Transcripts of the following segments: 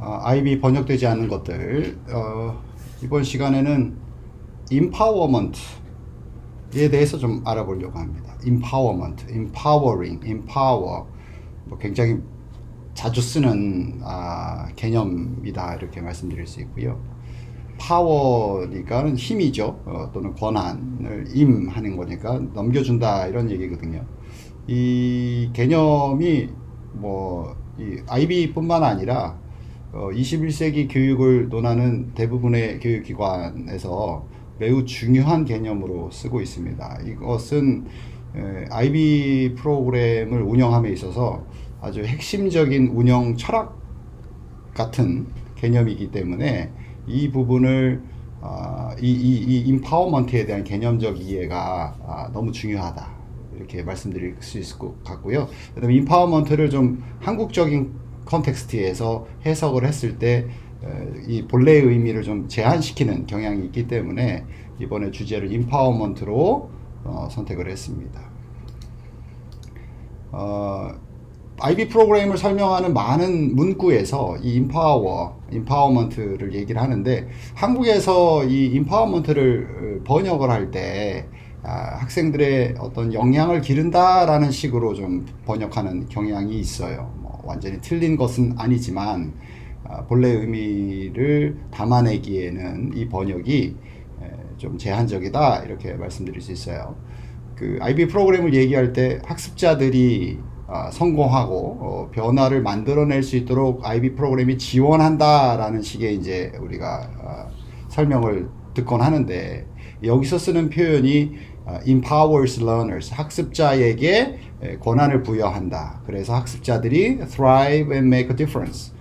IB 번역되지 않은 것들. 이번 시간에는 empowerment에 대해서 좀 알아보려고 합니다. empowerment, empowering, empower. 굉장히 자주 쓰는 개념이다 이렇게 말씀드릴 수 있고요. 파워니까는 힘이죠. 또는 권한을 임하는 거니까 넘겨준다 이런 얘기거든요. 이 개념이 이 IB뿐만 아니라 21세기 교육을 논하는 대부분의 교육기관에서 매우 중요한 개념으로 쓰고 있습니다. 이것은 IB 프로그램을 운영함에 있어서 아주 핵심적인 운영 철학 같은 개념이기 때문에 이 부분을 이 임파워먼트에 대한 개념적 이해가 너무 중요하다 이렇게 말씀드릴 수 있을 것 같고요. 그다음에 임파워먼트를 좀 한국적인 컨텍스트에서 해석을 했을 때 이 본래의 의미를 좀 제한시키는 경향이 있기 때문에 이번에 주제를 임파워먼트로 선택을 했습니다. IB 프로그램을 설명하는 많은 문구에서 이 임파워먼트를 얘기를 하는데, 한국에서 이 임파워먼트를 번역을 할 때 학생들의 어떤 역량을 기른다라는 식으로 좀 번역하는 경향이 있어요. 완전히 틀린 것은 아니지만 본래의 의미를 담아내기에는 이 번역이 좀 제한적이다 이렇게 말씀드릴 수 있어요. 그 IB 프로그램을 얘기할 때 학습자들이 성공하고 변화를 만들어낼 수 있도록 IB 프로그램이 지원한다라는 식의 이제 우리가 설명을 듣곤 하는데, 여기서 쓰는 표현이 empowers learners, 학습자에게 권한을 부여한다. 그래서 학습자들이 thrive and make a difference,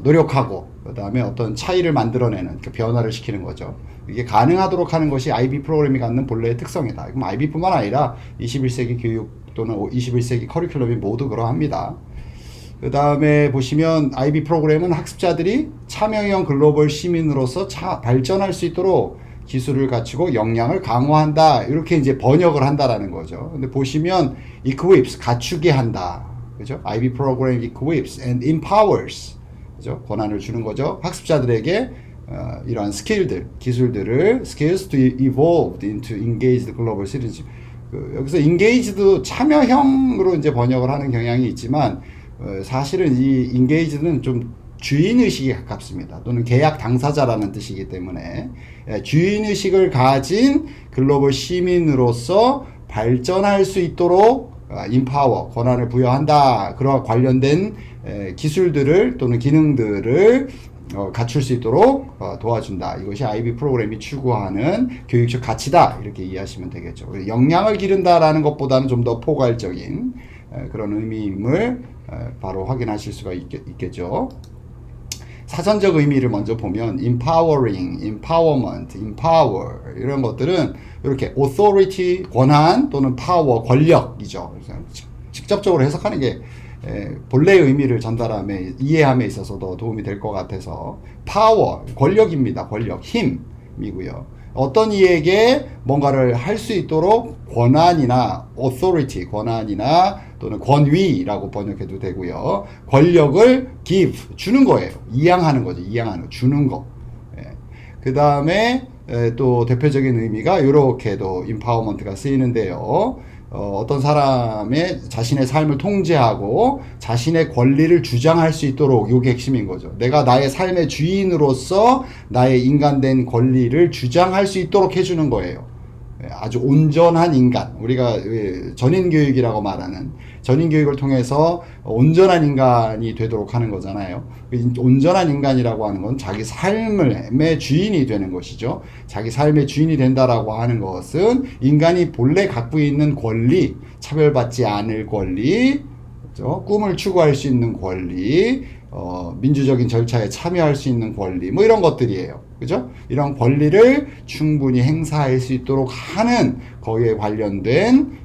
노력하고 그 다음에 어떤 차이를 만들어내는, 그 변화를 시키는 거죠. 이게 가능하도록 하는 것이 IB 프로그램이 갖는 본래의 특성이다. 그럼 IB뿐만 아니라 21세기 교육 또는 21세기 커리큘럼이 모두 그러합니다. 그 다음에 보시면 IB 프로그램은 학습자들이 참여형 글로벌 시민으로서 발전할 수 있도록 기술을 갖추고 역량을 강화한다 이렇게 이제 번역을 한다라는 거죠. 근데 보시면 equips, 갖추게 한다, 그죠? IB 프로그램 equips and empowers, 그죠? 권한을 주는 거죠. 학습자들에게 이러한 기술들을 skills to evolve into engaged global citizenship. 여기서 engaged도 참여형으로 이제 번역을 하는 경향이 있지만 사실은 이 engaged는 좀 주인의식에 가깝습니다. 또는 계약 당사자라는 뜻이기 때문에 주인의식을 가진 글로벌 시민으로서 발전할 수 있도록 empower, 권한을 부여한다. 그런 관련된 기술들을 또는 기능들을 갖출 수 있도록 도와준다. 이것이 IB 프로그램이 추구하는 교육적 가치다 이렇게 이해하시면 되겠죠. 역량을 기른다라는 것보다는 좀 더 포괄적인 그런 의미임을 바로 확인하실 수가 있겠죠. 사전적 의미를 먼저 보면 empowering, empowerment, empower 이런 것들은 이렇게 authority, 권한 또는 power, 권력이죠. 직접적으로 해석하는 게 본래의 의미를 이해함에 있어서도 도움이 될 것 같아서 power, 권력입니다. 권력, 힘이고요. 어떤 이에게 뭔가를 할 수 있도록 권한이나 authority, 권한이나 또는 권위라고 번역해도 되고요. 권력을 give, 주는 거예요. 이양하는 거죠. 주는 거. 그 다음에 또 대표적인 의미가 이렇게도 empowerment가 쓰이는데요. 어떤 사람의 자신의 삶을 통제하고 자신의 권리를 주장할 수 있도록, 이게 핵심인 거죠. 내가 나의 삶의 주인으로서 나의 인간된 권리를 주장할 수 있도록 해주는 거예요. 아주 온전한 인간, 우리가 전인교육이라고 말하는 전인교육을 통해서 온전한 인간이 되도록 하는 거잖아요. 온전한 인간이라고 하는 건 자기 삶의 주인이 되는 것이죠. 자기 삶의 주인이 된다라고 하는 것은 인간이 본래 갖고 있는 권리, 차별받지 않을 권리, 그렇죠? 꿈을 추구할 수 있는 권리, 민주적인 절차에 참여할 수 있는 권리, 이런 것들이에요. 그죠? 이런 권리를 충분히 행사할 수 있도록 하는 거기에 관련된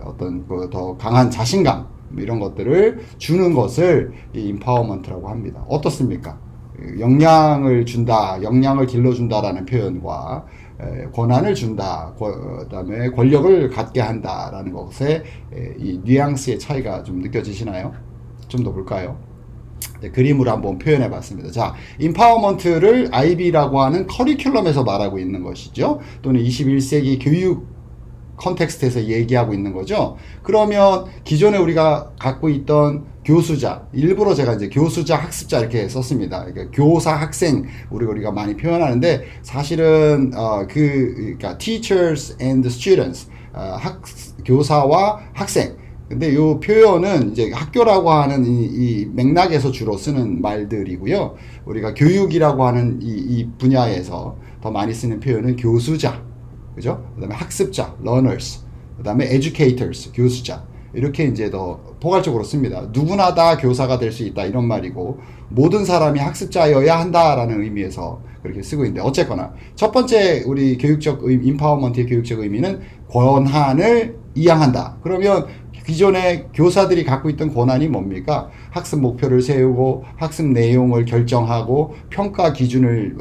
어떤 더 강한 자신감, 이런 것들을 주는 것을 이 임파워먼트라고 합니다. 어떻습니까? 역량을 준다, 역량을 길러준다라는 표현과 권한을 준다, 그다음에 권력을 갖게 한다라는 것에 이 뉘앙스의 차이가 좀 느껴지시나요? 좀 더 볼까요? 그림으로 한번 표현해 봤습니다. 자, 임파워먼트를 IB라고 하는 커리큘럼에서 말하고 있는 것이죠. 또는 21세기 교육 컨텍스트에서 얘기하고 있는 거죠. 그러면 기존에 우리가 갖고 있던 교수자, 일부러 제가 이제 교수자, 학습자 이렇게 썼습니다. 그러니까 교사, 학생 우리가 많이 표현하는데 사실은 그러니까 teachers and students, 교사와 학생. 근데 이 표현은 이제 학교라고 하는 이 맥락에서 주로 쓰는 말들이고요. 우리가 교육이라고 하는 이 분야에서 더 많이 쓰는 표현은 교수자, 그죠? 그 다음에 학습자, learners, 그 다음에 educators, 교수자. 이렇게 이제 더 포괄적으로 씁니다. 누구나 다 교사가 될 수 있다 이런 말이고 모든 사람이 학습자여야 한다라는 의미에서 그렇게 쓰고 있는데 어쨌거나 첫 번째 우리 교육적 임파워먼트의 교육적 의미는 권한을 이양한다. 그러면 기존에 교사들이 갖고 있던 권한이 뭡니까? 학습 목표를 세우고 학습 내용을 결정하고 평가 기준을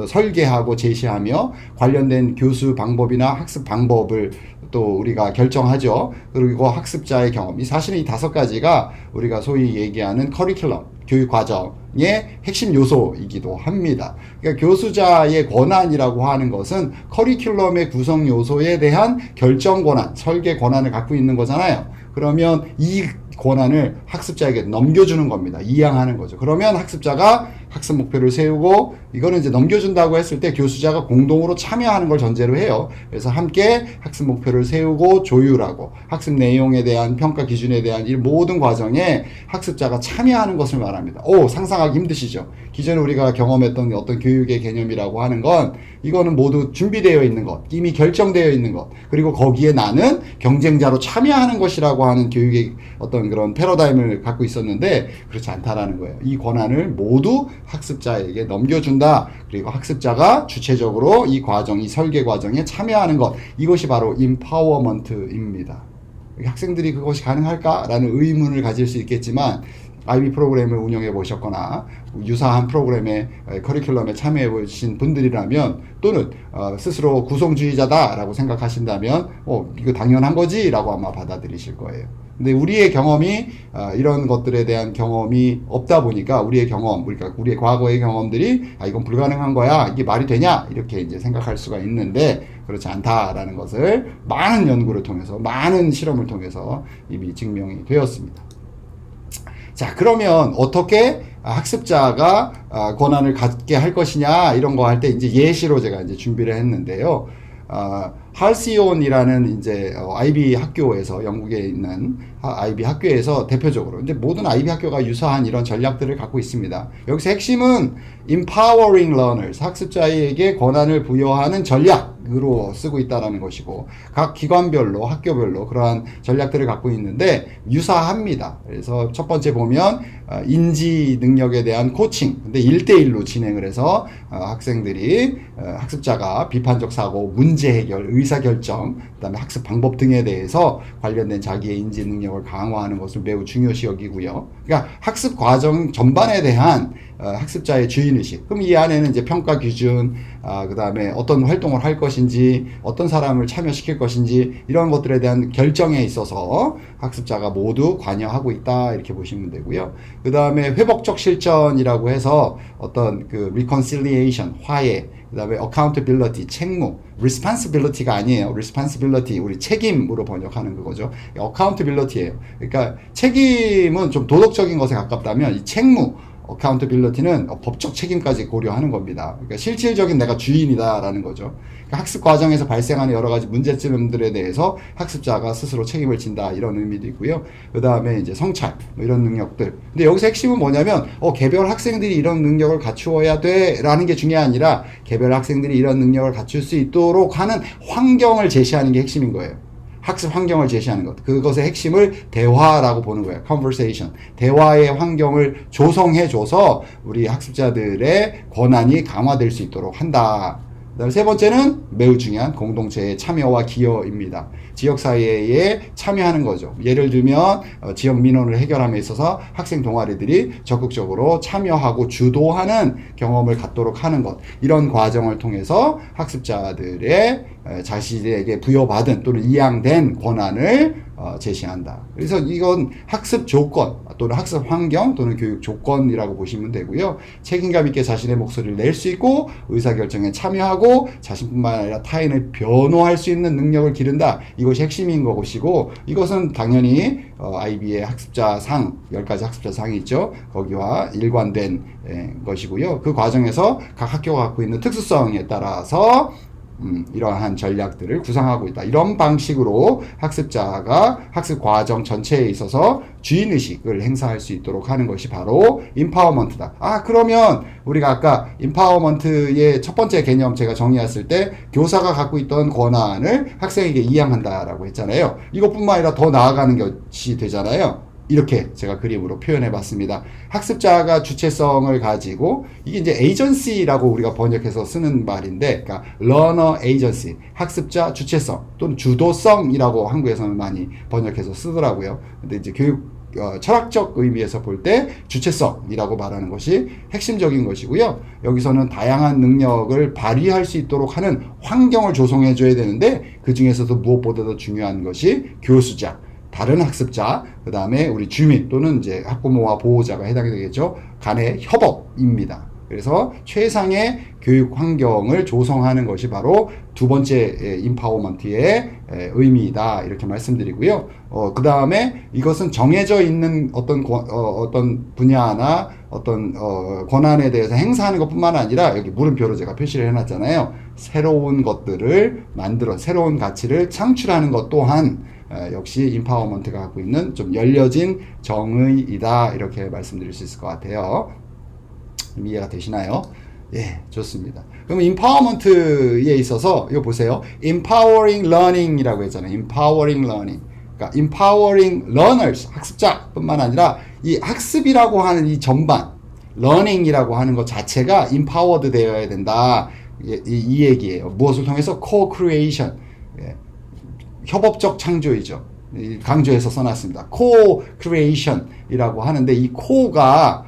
설계하고 제시하며 관련된 교수 방법이나 학습 방법을 또 우리가 결정하죠. 그리고 학습자의 경험. 이 사실은 이 5가지가 우리가 소위 얘기하는 커리큘럼, 교육 과정의 핵심 요소이기도 합니다. 그러니까 교수자의 권한이라고 하는 것은 커리큘럼의 구성 요소에 대한 결정 권한, 설계 권한을 갖고 있는 거잖아요. 그러면 이 권한을 학습자에게 넘겨주는 겁니다. 이양하는 거죠. 그러면 학습자가 학습 목표를 세우고 이거는 이제 넘겨준다고 했을 때 교수자가 공동으로 참여하는 걸 전제로 해요. 그래서 함께 학습 목표를 세우고 조율하고 학습 내용에 대한 평가 기준에 대한 이 모든 과정에 학습자가 참여하는 것을 말합니다. 상상하기 힘드시죠? 기존에 우리가 경험했던 어떤 교육의 개념이라고 하는 건 이거는 모두 준비되어 있는 것, 이미 결정되어 있는 것, 그리고 거기에 나는 경쟁자로 참여하는 것이라고 하는 교육의 어떤 그런 패러다임을 갖고 있었는데 그렇지 않다라는 거예요. 이 권한을 모두 학습자에게 넘겨준다. 그리고 학습자가 주체적으로 이 과정, 이 설계 과정에 참여하는 것. 이것이 바로 임파워먼트입니다. 학생들이 그것이 가능할까라는 의문을 가질 수 있겠지만 IB 프로그램을 운영해 보셨거나 유사한 프로그램의 커리큘럼에 참여해 보신 분들이라면 또는 스스로 구성주의자다라고 생각하신다면 이거 당연한 거지 라고 아마 받아들이실 거예요. 근데 우리의 경험이 이런 것들에 대한 경험이 없다 보니까 우리의 경험, 우리의 과거의 경험들이 이건 불가능한 거야, 이게 말이 되냐 이렇게 이제 생각할 수가 있는데 그렇지 않다라는 것을 많은 연구를 통해서 많은 실험을 통해서 이미 증명이 되었습니다. 자, 그러면 어떻게 학습자가 권한을 갖게 할 것이냐 이런 거 할 때 이제 예시로 제가 이제 준비를 했는데요. 할시온이라는 이제 IB 학교에서 영국에 있는 IB 학교에서 대표적으로 이제 모든 IB 학교가 유사한 이런 전략들을 갖고 있습니다. 여기서 핵심은 empowering learners, 학습자에게 권한을 부여하는 전략으로 쓰고 있다라는 것이고 각 기관별로 학교별로 그러한 전략들을 갖고 있는데 유사합니다. 그래서 첫 번째 보면 인지 능력에 대한 코칭, 근데 1대1로 진행을 해서 학생들이 학습자가 비판적 사고, 문제 해결, 의사결정, 그다음에 학습 방법 등에 대해서 관련된 자기의 인지 능력을 강화하는 것을 매우 중요시 여기고요. 그러니까 학습 과정 전반에 대한 학습자의 주인의식. 그럼 이 안에는 이제 평가 기준, 그 다음에 어떤 활동을 할 것인지, 어떤 사람을 참여시킬 것인지, 이런 것들에 대한 결정에 있어서 학습자가 모두 관여하고 있다. 이렇게 보시면 되고요. 그 다음에 회복적 실천이라고 해서 어떤 그 reconciliation, 화해, 그 다음에 accountability, 책무, responsibility가 아니에요. responsibility, 우리 책임으로 번역하는 그거죠. accountability예요. 그러니까 책임은 좀 도덕적인 것에 가깝다면 이 책무, accountability는 법적 책임까지 고려하는 겁니다. 그러니까 실질적인 내가 주인이다라는 거죠. 그러니까 학습 과정에서 발생하는 여러 가지 문제점들에 대해서 학습자가 스스로 책임을 진다 이런 의미도 있고요. 그 다음에 이제 성찰 이런 능력들. 근데 여기서 핵심은 뭐냐면 개별 학생들이 이런 능력을 갖추어야 돼라는 게 중요한 게 아니라 개별 학생들이 이런 능력을 갖출 수 있도록 하는 환경을 제시하는 게 핵심인 거예요. 학습 환경을 제시하는 것. 그것의 핵심을 대화라고 보는 거예요. conversation. 대화의 환경을 조성해줘서 우리 학습자들의 권한이 강화될 수 있도록 한다. 그다음에 세 번째는 매우 중요한 공동체의 참여와 기여입니다. 지역사회에 참여하는 거죠. 예를 들면 지역 민원을 해결함에 있어서 학생 동아리들이 적극적으로 참여하고 주도하는 경험을 갖도록 하는 것. 이런 과정을 통해서 학습자들의 자신에게 부여받은 또는 이양된 권한을 제시한다. 그래서 이건 학습 조건 또는 학습 환경 또는 교육 조건이라고 보시면 되고요. 책임감 있게 자신의 목소리를 낼 수 있고 의사결정에 참여하고 자신뿐만 아니라 타인을 변호할 수 있는 능력을 기른다. 이것이 핵심인 것이고 이것은 당연히 IB의 학습자상 10가지 학습자상이 있죠. 거기와 일관된 것이고요. 그 과정에서 각 학교가 갖고 있는 특수성에 따라서 이러한 전략들을 구상하고 있다. 이런 방식으로 학습자가 학습 과정 전체에 있어서 주인의식을 행사할 수 있도록 하는 것이 바로 임파워먼트다. 그러면 우리가 아까 임파워먼트의 첫 번째 개념 제가 정의했을 때 교사가 갖고 있던 권한을 학생에게 이양한다라고 했잖아요. 이것뿐만 아니라 더 나아가는 것이 되잖아요. 이렇게 제가 그림으로 표현해 봤습니다. 학습자가 주체성을 가지고 이게 이제 에이전시라고 우리가 번역해서 쓰는 말인데, 그러니까 learner agency, 학습자 주체성 또는 주도성이라고 한국에서는 많이 번역해서 쓰더라고요. 근데 이제 교육 철학적 의미에서 볼 때 주체성이라고 말하는 것이 핵심적인 것이고요. 여기서는 다양한 능력을 발휘할 수 있도록 하는 환경을 조성해 줘야 되는데 그 중에서도 무엇보다도 중요한 것이 교수자, 다른 학습자, 그 다음에 우리 주민 또는 이제 학부모와 보호자가 해당이 되겠죠. 간의 협업입니다. 그래서 최상의 교육 환경을 조성하는 것이 바로 두 번째 임파워먼트의 의미이다. 이렇게 말씀드리고요. 그 다음에 이것은 정해져 있는 어떤 분야나 어떤 권한에 대해서 행사하는 것뿐만 아니라 여기 물음표로 제가 표시를 해놨잖아요. 새로운 것들을 만들어 새로운 가치를 창출하는 것 또한 역시 임파워먼트가 갖고 있는 좀 열려진 정의이다. 이렇게 말씀드릴 수 있을 것 같아요. 이해가 되시나요? 예, 좋습니다. 그럼 임파워먼트에 있어서 이거 보세요. empowering learning이라고 했잖아요. empowering learning. 그러니까 empowering learners, 학습자뿐만 아니라 이 학습이라고 하는 이 전반, learning이라고 하는 것 자체가 empowered 되어야 된다. 이 얘기예요. 무엇을 통해서? co-creation. 예. 협업적 창조이죠. 강조해서 써놨습니다. co-creation이라고 하는데 이 co가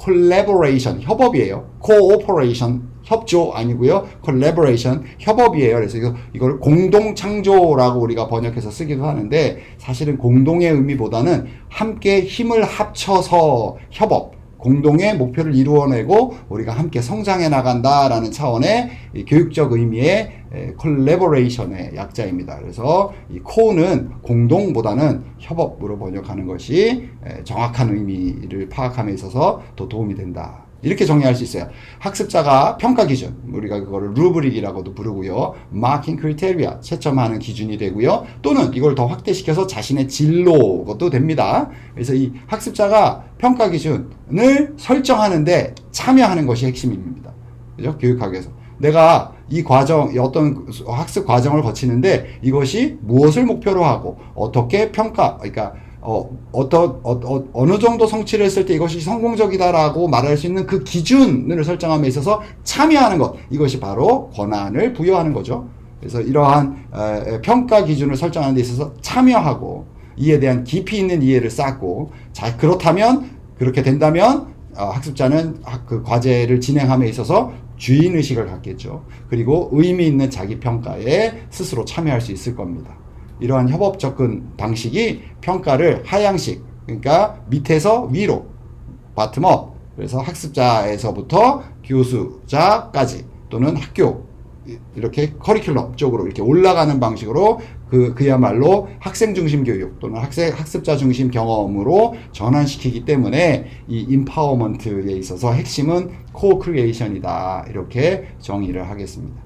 collaboration, 협업이에요. cooperation, 협조 아니고요. collaboration, 협업이에요. 그래서 이걸 공동 창조라고 우리가 번역해서 쓰기도 하는데 사실은 공동의 의미보다는 함께 힘을 합쳐서 협업, 공동의 목표를 이루어내고 우리가 함께 성장해 나간다라는 차원의 이 교육적 의미의 콜래보레이션의 약자입니다. 그래서 이 코는 공동보다는 협업으로 번역하는 것이 정확한 의미를 파악함에 있어서 더 도움이 된다. 이렇게 정리할 수 있어요. 학습자가 평가 기준, 우리가 그거를 루브릭이라고도 부르고요. 마킹 크리테리아, 채점하는 기준이 되고요. 또는 이걸 더 확대시켜서 자신의 진로도 됩니다. 그래서 이 학습자가 평가 기준을 설정하는데 참여하는 것이 핵심입니다. 그죠? 교육학에서. 내가 이 과정, 어떤 학습 과정을 거치는데 이것이 무엇을 목표로 하고 어떻게 평가, 그러니까 어느 정도 성취를 했을 때 이것이 성공적이다라고 말할 수 있는 그 기준을 설정함에 있어서 참여하는 것, 이것이 바로 권한을 부여하는 거죠. 그래서 이러한 평가 기준을 설정하는 데 있어서 참여하고 이에 대한 깊이 있는 이해를 쌓고, 자, 그렇게 된다면 학습자는 그 과제를 진행함에 있어서 주인의식을 갖겠죠. 그리고 의미 있는 자기 평가에 스스로 참여할 수 있을 겁니다. 이러한 협업 접근 방식이 평가를 하향식, 그러니까 밑에서 위로, 바텀업, 그래서 학습자에서부터 교수자까지 또는 학교, 이렇게 커리큘럼 쪽으로 이렇게 올라가는 방식으로 그야말로 학생 중심 교육 또는 학습자 중심 경험으로 전환시키기 때문에 이 임파워먼트에 있어서 핵심은 co-creation이다. 이렇게 정의를 하겠습니다.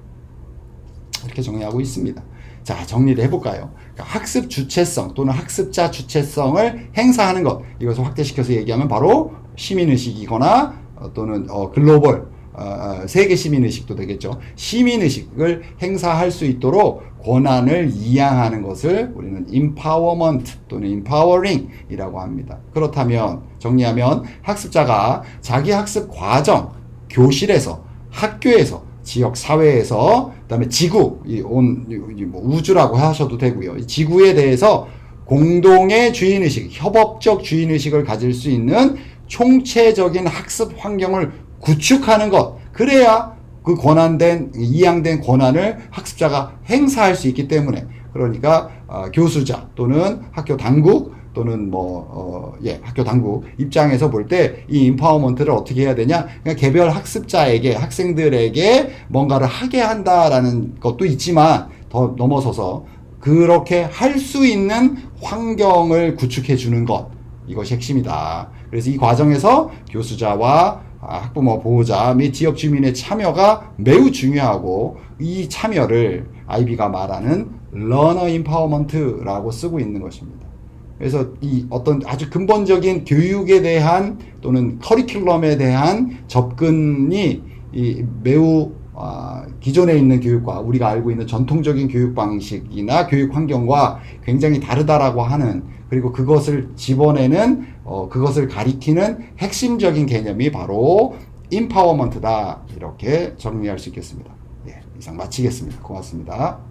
이렇게 정의하고 있습니다. 자, 정리를 해볼까요? 그러니까 학습 주체성 또는 학습자 주체성을 행사하는 것, 이것을 확대시켜서 얘기하면 바로 시민의식이거나 또는 글로벌 세계 시민의식도 되겠죠. 시민의식을 행사할 수 있도록 권한을 이양하는 것을 우리는 empowerment 또는 empowering이라고 합니다. 그렇다면 정리하면 학습자가 자기 학습 과정, 교실에서, 학교에서, 지역 사회에서, 그다음에 지구, 뭐 우주라고 하셔도 되고요. 이 지구에 대해서 공동의 주인의식, 협업적 주인의식을 가질 수 있는 총체적인 학습 환경을 구축하는 것. 그래야 그 이양된 권한을 학습자가 행사할 수 있기 때문에 그러니까 교수자 또는 학교 당국 또는 학교 당국 입장에서 볼 때 이 인파워먼트를 어떻게 해야 되냐? 그냥 개별 학습자에게, 학생들에게 뭔가를 하게 한다라는 것도 있지만 더 넘어서서 그렇게 할 수 있는 환경을 구축해 주는 것, 이것이 핵심이다. 그래서 이 과정에서 교수자와 학부모, 보호자 및 지역 주민의 참여가 매우 중요하고, 이 참여를 아이비가 말하는 러너 인파워먼트라고 쓰고 있는 것입니다. 그래서 이 어떤 아주 근본적인 교육에 대한 또는 커리큘럼에 대한 접근이 매우 기존에 있는 교육과, 우리가 알고 있는 전통적인 교육 방식이나 교육 환경과 굉장히 다르다라고 하는, 그리고 그것을 집어내는, 그것을 가리키는 핵심적인 개념이 바로 인파워먼트다. 이렇게 정리할 수 있겠습니다. 예, 이상 마치겠습니다. 고맙습니다.